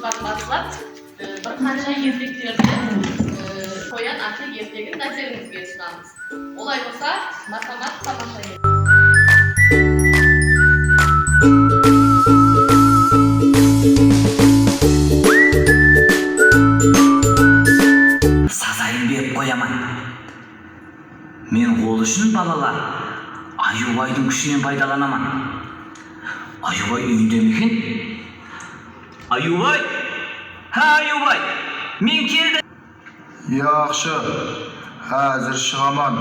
жылдан бастап bir qancha ертектерді қоян аты ертегін назарыңызға ұсынамыз. Олай болса, Мархамат тамаша еді. Сазайын беріп қояман. Мен ол үшін балалар Аюбайдың күшінен пайдаланаман. Аюбай үйінде ме екен? Аюбай! Ха, Аюбай! Мен келдім. Yaxşı, hazır шығаман.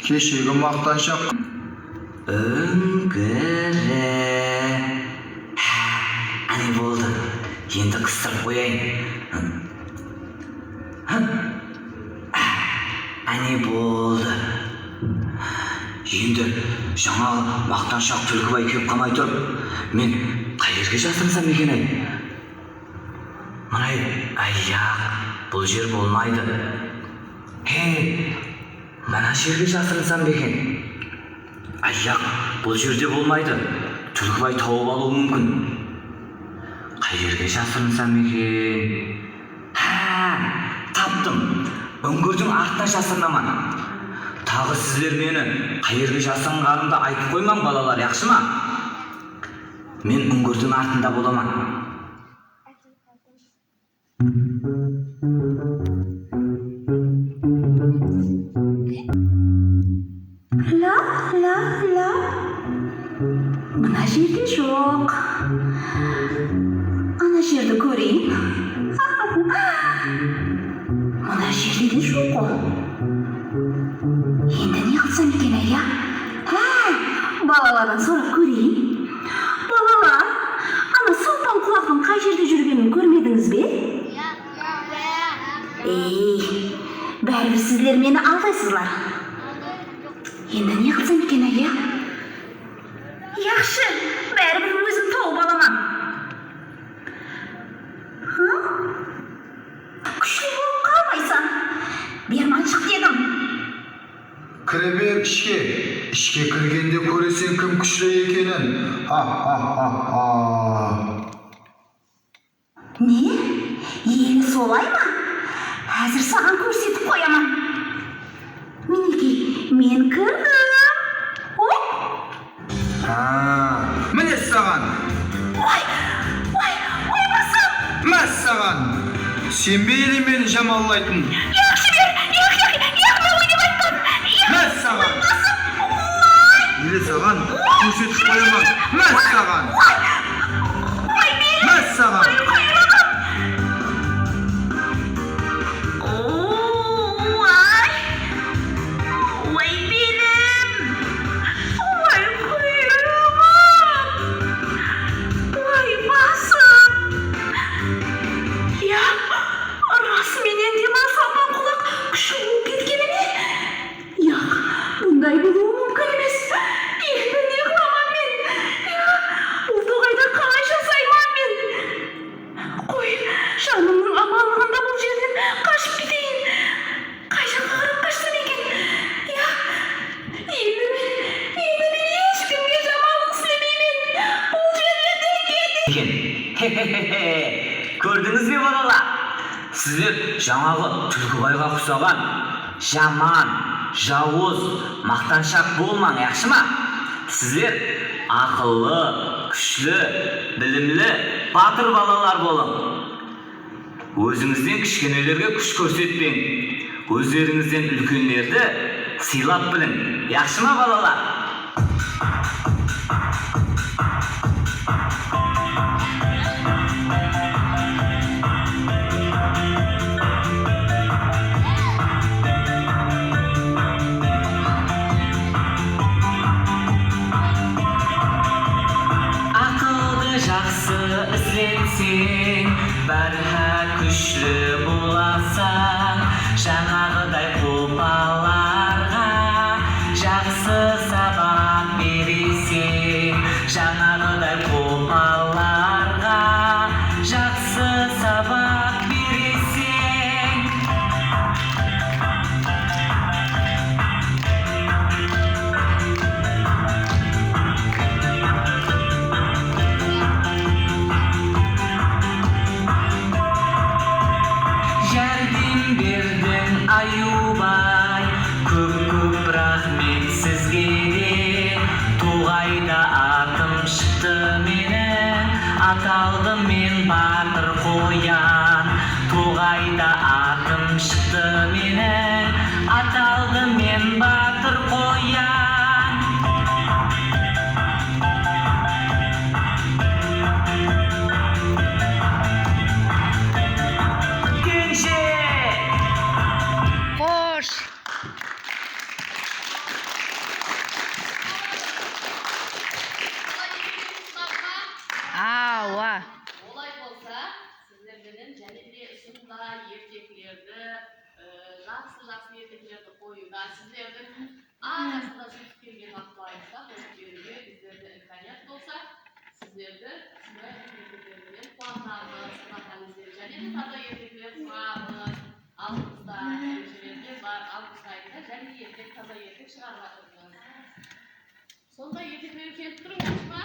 Кешегі мақтаншақ. Үңгірі. Әне болды. Енді қыстырып қояйын. Әне болды. Енді жаңа мақтаншақ Түлкібай кеп қамай тұрып, мен қай жерге жасырсам екен ай? Мынай аяқ, бұл жер болмайды. Мына жерге жасырсам екен? Аяқ, бұл жерде болмайды. Түлкібай тауып алуы мүмкін. Қай жерге жасырсам екен? Таптым. Үңгірдің артына жасырнаман. Тағы сіздер мені қай жерге жасырғанымды айтып қоймаң балалар, яқшы ма? Мен үңгірдің артында боламан. Ла. Мына жерде жоқ. Ана жерді көрейін. Мына жерде де жоқ ол. Енді не қылсам екен ая? Балалардан сұрап көрейін. Балалар, ана Сұлтан құлақтың қай жерде жүргенін көрмедіңіз бе? Бәрібір сіздер мені алдайсызлар. Енді не қылсам екен ая? Яқшы, бәрібір өзім тауып аламан. Күшті болып қалмайсың. Берман шық дедім. Кіре бер ішке. Ішке кіргенде көресен кім күшті екенін. Не? Ені солай ма? Әзір саған көрсетіп қояман. Мінекей, мен кірдім. Міне саған. Ой, басым. Мәс саған. Сен бейлі мені жамаллайтын. Яқшы бер, яқма ой деп айтқан. Мәс саған. Еле саған көрсетіп қояман. Мәс саған. Мәс саған. Көрдіңіз бе балалар? Сіздер жаңағы Түлкібайға ұқсаған жаман, жауыз, мақтаншақ болмаң, яқшы ма? Сіздер ақыллы, күшлі, білімлі, батыр балалар болың. Өзіңізден кішкенелерге күш көрсетпең. Өздеріңізден үлкендерді сыйлап білің, яқшы ма балалар? ізденсең, бәрі күшлі боласың. Жаңағыдай қопаларға жақсы сабақ бересең. Жаңағыдай қопаларға жақсы сабақ бересең. батыр қоян, тоғайда атым шықты менің, аталдым мен батыр қоян. Кенже! Қош. Ауа. Олай болса, сіздерден және де ұсында ертекілерді, жақсы ертекілерді қоюда, сіздердің арасында жетіп келген ақпаратта қойып беруге біздерді имканият болса, сіздерді ертекілермен қуантамыз, сынатамыз және де таза ертекілер сұрамыз. Алдымызда ережелерде бар, август айында және ертек таза ертек шығарып жатырмыз. Сонда ертекілер келіп тұрыңыз ма?